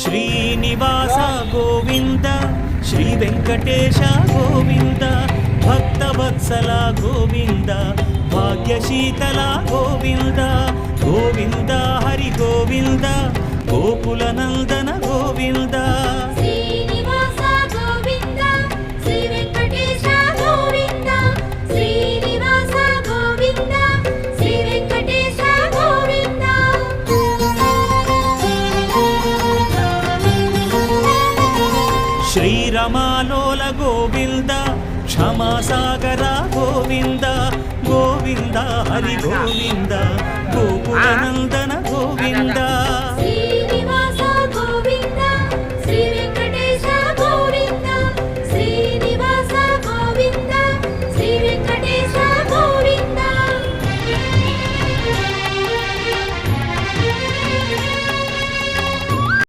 Srinivasa Govinda Shri Venkatesha Govinda Bhaktavatsala Govinda భాగ్యశీతల Govinda Govinda Hari Govinda Gokula Nandana Govinda Srinivasa Govinda Shri Venkatesha Govinda Srinivasa Govinda Shri Venkatesha Govinda శ్రీరమాలోల Govinda క్షమాసాగర Govinda Govinda Hari Govinda Gokula Nandana Govinda